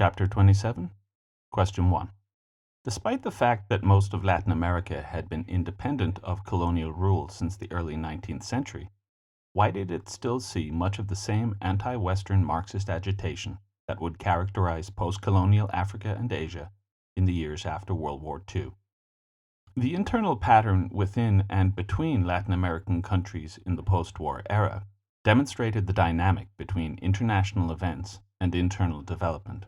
Chapter 27, Question 1. Despite the fact that most of Latin America had been independent of colonial rule since the early 19th century, why did it still see much of the same anti-Western Marxist agitation that would characterize post-colonial Africa and Asia in the years after World War II? The internal pattern within and between Latin American countries in the post-war era demonstrated the dynamic between international events and internal development.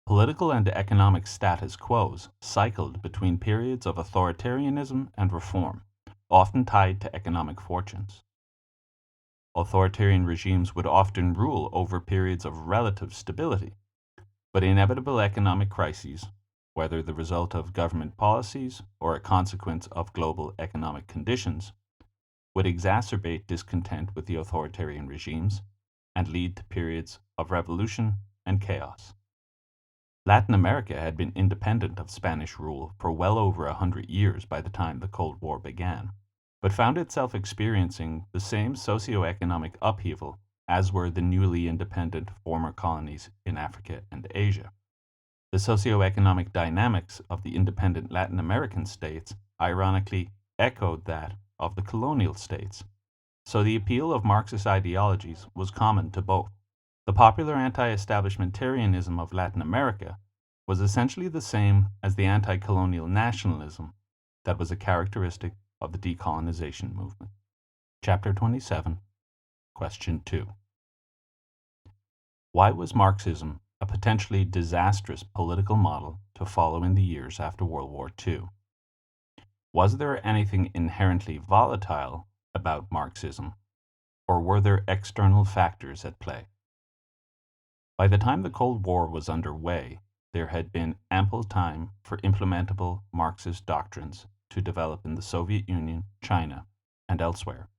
Political and economic status quos cycled between periods of authoritarianism and reform, often tied to economic fortunes. Authoritarian regimes would often rule over periods of relative stability, but inevitable economic crises, whether the result of government policies or a consequence of global economic conditions, would exacerbate discontent with the authoritarian regimes and lead to periods of revolution and chaos. Latin America had been independent of Spanish rule for well over 100 years by the time the Cold War began, but found itself experiencing the same socio-economic upheaval as were the newly independent former colonies in Africa and Asia. The socio-economic dynamics of the independent Latin American states ironically echoed that of the colonial states, so the appeal of Marxist ideologies was common to both. The popular anti-establishmentarianism of Latin America was essentially the same as the anti-colonial nationalism that was a characteristic of the decolonization movement. Chapter 27, Question 2. Why was Marxism a potentially disastrous political model to follow in the years after World War II? Was there anything inherently volatile about Marxism, or were there external factors at play? By the time the Cold War was underway, there had been ample time for implementable Marxist doctrines to develop in the Soviet Union, China, and elsewhere.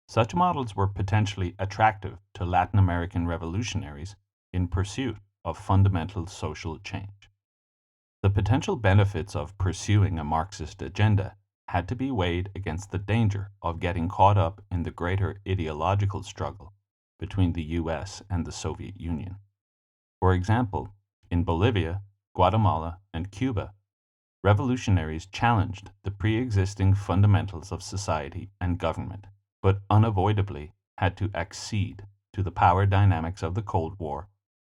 Such models were potentially attractive to Latin American revolutionaries in pursuit of fundamental social change. The potential benefits of pursuing a Marxist agenda had to be weighed against the danger of getting caught up in the greater ideological struggle between the US and the Soviet Union. For example, in Bolivia, Guatemala, and Cuba, revolutionaries challenged the pre-existing fundamentals of society and government, but unavoidably had to accede to the power dynamics of the Cold War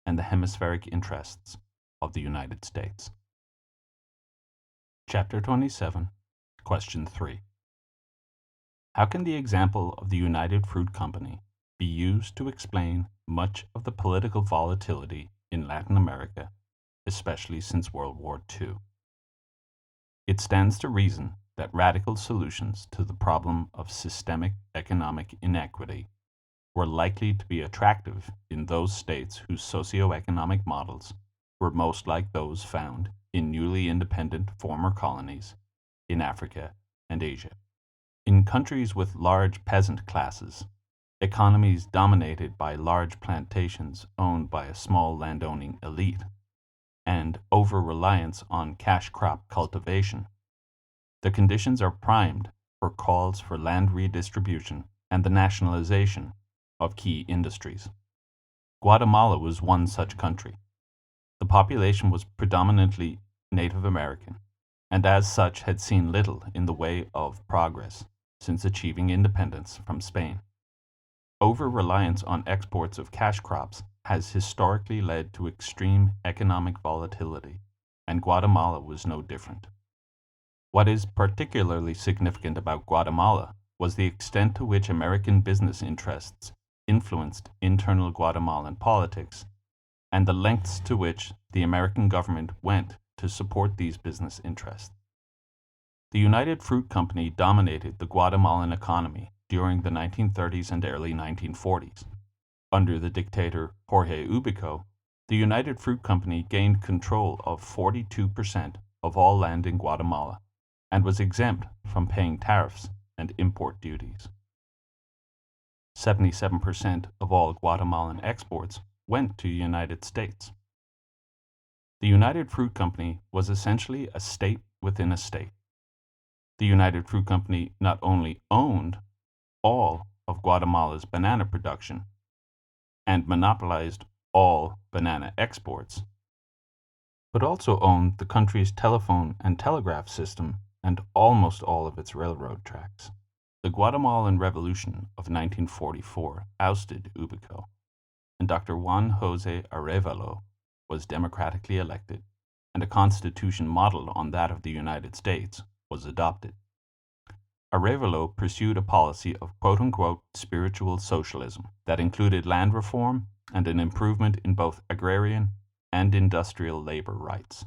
and the hemispheric interests of the United States. Chapter 27, Question 3. How can the example of the United Fruit Company be used to explain much of the political volatility in Latin America, especially since World War II? It stands to reason that radical solutions to the problem of systemic economic inequity were likely to be attractive in those states whose socio-economic models were most like those found in newly independent former colonies in Africa and Asia. In countries with large peasant classes, economies dominated by large plantations owned by a small landowning elite, and over-reliance on cash crop cultivation, the conditions are primed for calls for land redistribution and the nationalization of key industries. Guatemala was one such country. The population was predominantly Native American, and as such had seen little in the way of progress since achieving independence from Spain. Over-reliance on exports of cash crops has historically led to extreme economic volatility, and Guatemala was no different. What is particularly significant about Guatemala was the extent to which American business interests influenced internal Guatemalan politics, and the lengths to which the American government went to support these business interests. The United Fruit Company dominated the Guatemalan economy during the 1930s and early 1940s. Under the dictator Jorge Ubico, the United Fruit Company gained control of 42% of all land in Guatemala and was exempt from paying tariffs and import duties. 77% of all Guatemalan exports went to the United States. The United Fruit Company was essentially a state within a state. The United Fruit Company not only owned all of Guatemala's banana production and monopolized all banana exports, but also owned the country's telephone and telegraph system and almost all of its railroad tracks. The Guatemalan Revolution of 1944 ousted Ubico, and Dr. Juan Jose Arevalo was democratically elected, and a constitution modeled on that of the United States was adopted. Arevalo pursued a policy of quote-unquote spiritual socialism that included land reform and an improvement in both agrarian and industrial labor rights.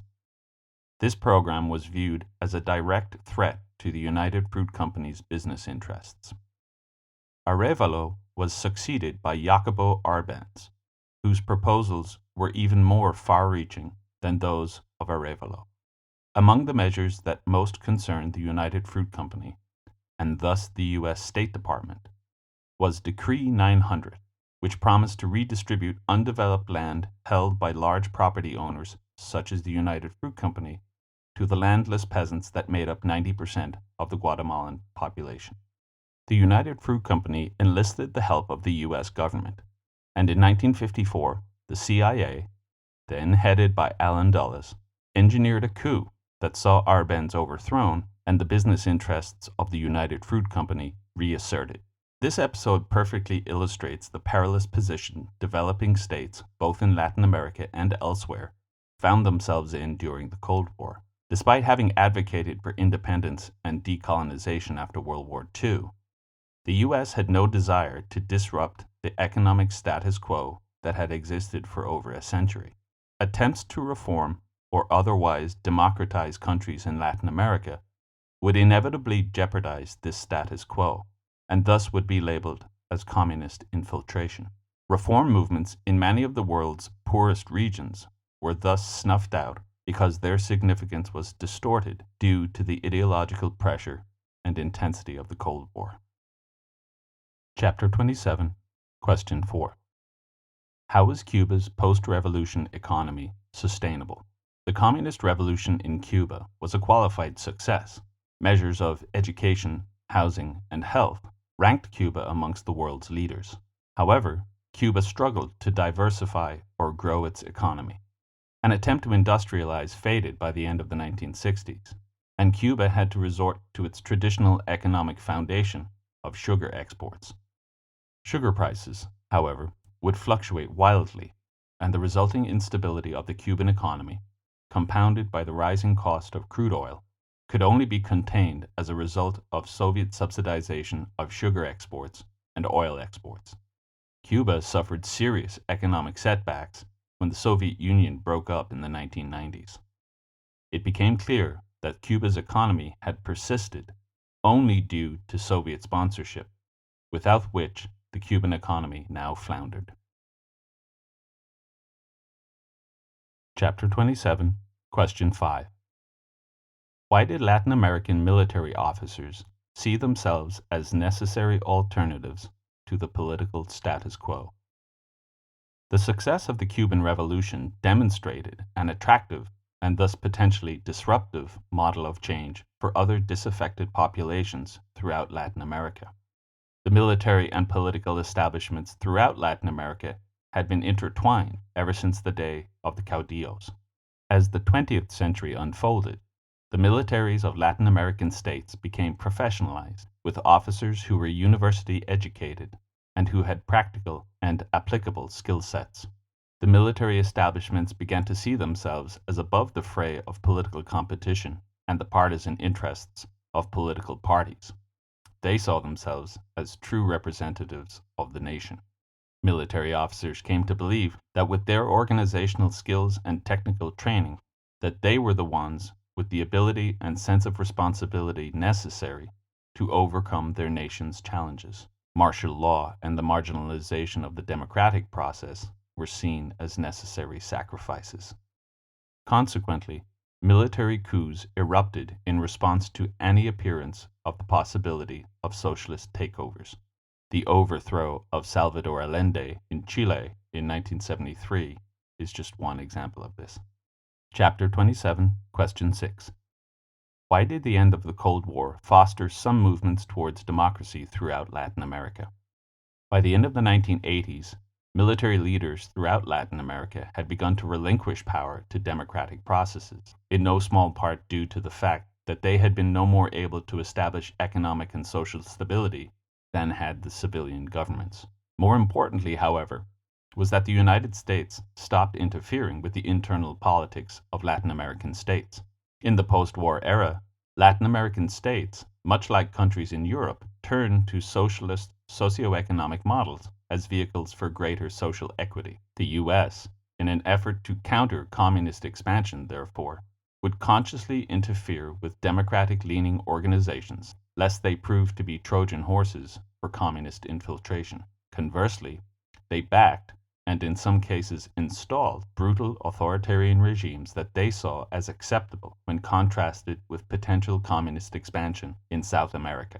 This program was viewed as a direct threat to the United Fruit Company's business interests. Arevalo was succeeded by Jacobo Arbenz, whose proposals were even more far-reaching than those of Arevalo. Among the measures that most concerned the United Fruit Company, and thus the U.S. State Department, was Decree 900, which promised to redistribute undeveloped land held by large property owners, such as the United Fruit Company, to the landless peasants that made up 90% of the Guatemalan population. The United Fruit Company enlisted the help of the U.S. government, and in 1954, the CIA, then headed by Allen Dulles, engineered a coup that saw Arbenz overthrown and the business interests of the United Fruit Company reasserted. This episode perfectly illustrates the perilous position developing states, both in Latin America and elsewhere, found themselves in during the Cold War. Despite having advocated for independence and decolonization after World War II, the U.S. had no desire to disrupt the economic status quo that had existed for over a century. Attempts to reform or otherwise democratize countries in Latin America would inevitably jeopardize this status quo, and thus would be labeled as communist infiltration. Reform movements in many of the world's poorest regions were thus snuffed out because their significance was distorted due to the ideological pressure and intensity of the Cold War. Chapter 27, Question 4. How was Cuba's post-revolution economy sustainable? The communist revolution in Cuba was a qualified success. Measures of education, housing, and health ranked Cuba amongst the world's leaders. However, Cuba struggled to diversify or grow its economy. An attempt to industrialize faded by the end of the 1960s, and Cuba had to resort to its traditional economic foundation of sugar exports. Sugar prices, however, would fluctuate wildly, and the resulting instability of the Cuban economy, compounded by the rising cost of crude oil, could only be contained as a result of Soviet subsidization of sugar exports and oil exports. Cuba suffered serious economic setbacks when the Soviet Union broke up in the 1990s. It became clear that Cuba's economy had persisted only due to Soviet sponsorship, without which the Cuban economy now floundered. Chapter 27, Question 5. Why did Latin American military officers see themselves as necessary alternatives to the political status quo? The success of the Cuban Revolution demonstrated an attractive and thus potentially disruptive model of change for other disaffected populations throughout Latin America. The military and political establishments throughout Latin America had been intertwined ever since the day of the caudillos. As the 20th century unfolded, the militaries of Latin American states became professionalized, with officers who were university educated and who had practical and applicable skill sets. The military establishments began to see themselves as above the fray of political competition and the partisan interests of political parties. They saw themselves as true representatives of the nation. Military officers came to believe that with their organizational skills and technical training, that they were the ones with the ability and sense of responsibility necessary to overcome their nation's challenges. Martial law and the marginalization of the democratic process were seen as necessary sacrifices. Consequently, military coups erupted in response to any appearance of the possibility of socialist takeovers. The overthrow of Salvador Allende in Chile in 1973 is just one example of this. Chapter 27, Question 6. Why did the end of the Cold War foster some movements towards democracy throughout Latin America? By the end of the 1980s, Military leaders throughout Latin America had begun to relinquish power to democratic processes, in no small part due to the fact that they had been no more able to establish economic and social stability than had the civilian governments. More importantly, however, was that the United States stopped interfering with the internal politics of Latin American states. In the post-war era, Latin American states, much like countries in Europe, turned to socialist socioeconomic models as vehicles for greater social equity. The US, in an effort to counter communist expansion, therefore, would consciously interfere with democratic-leaning organizations, lest they prove to be Trojan horses for communist infiltration. Conversely, they backed and in some cases installed brutal authoritarian regimes that they saw as acceptable when contrasted with potential communist expansion in South America.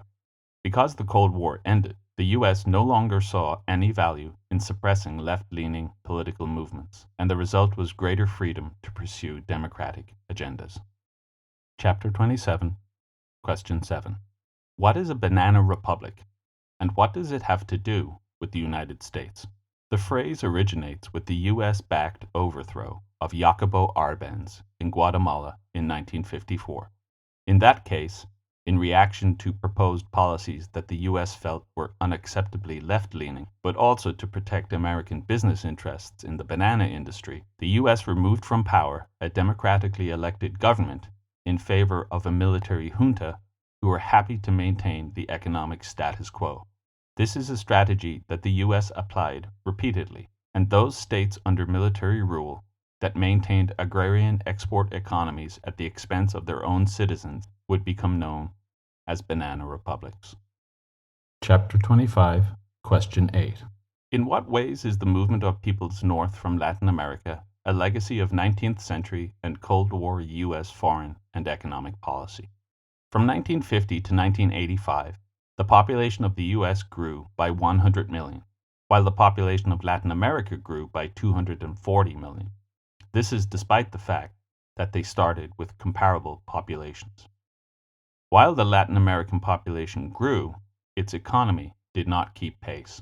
Because the Cold War ended, the US no longer saw any value in suppressing left-leaning political movements, and the result was greater freedom to pursue democratic agendas. Chapter 27, Question 7. What is a banana republic, and what does it have to do with the United States? The phrase originates with the US-backed overthrow of Jacobo Arbenz in Guatemala in 1954. In that case, in reaction to proposed policies that the US felt were unacceptably left-leaning, but also to protect American business interests in the banana industry, the US removed from power a democratically elected government in favor of a military junta who were happy to maintain the economic status quo. This is a strategy that the US applied repeatedly, and those states under military rule that maintained agrarian export economies at the expense of their own citizens would become known as banana republics. Chapter 25, Question 8. In what ways is the movement of peoples north from Latin America a legacy of 19th century and Cold War US foreign and economic policy? From 1950 to 1985, the population of the US grew by 100 million, while the population of Latin America grew by 240 million. This is despite the fact that they started with comparable populations. While the Latin American population grew, its economy did not keep pace,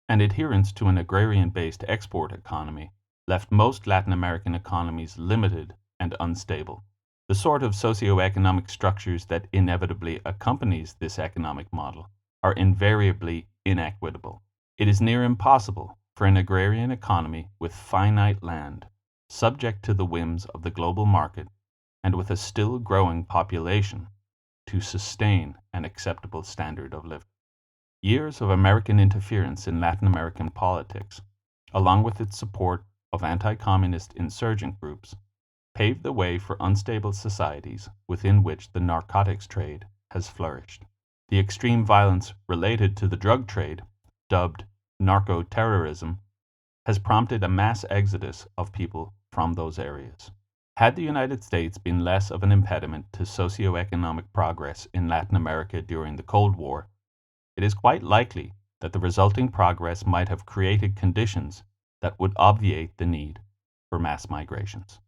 and adherence to an agrarian-based export economy left most Latin American economies limited and unstable. The sort of socioeconomic structures that inevitably accompanies this economic model are invariably inequitable. It is near impossible for an agrarian economy with finite land, subject to the whims of the global market, and with a still growing population, to sustain an acceptable standard of living. Years of American interference in Latin American politics, along with its support of anti-communist insurgent groups, paved the way for unstable societies within which the narcotics trade has flourished. The extreme violence related to the drug trade, dubbed narco-terrorism, has prompted a mass exodus of people from those areas. Had the United States been less of an impediment to socioeconomic progress in Latin America during the Cold War, it is quite likely that the resulting progress might have created conditions that would obviate the need for mass migrations.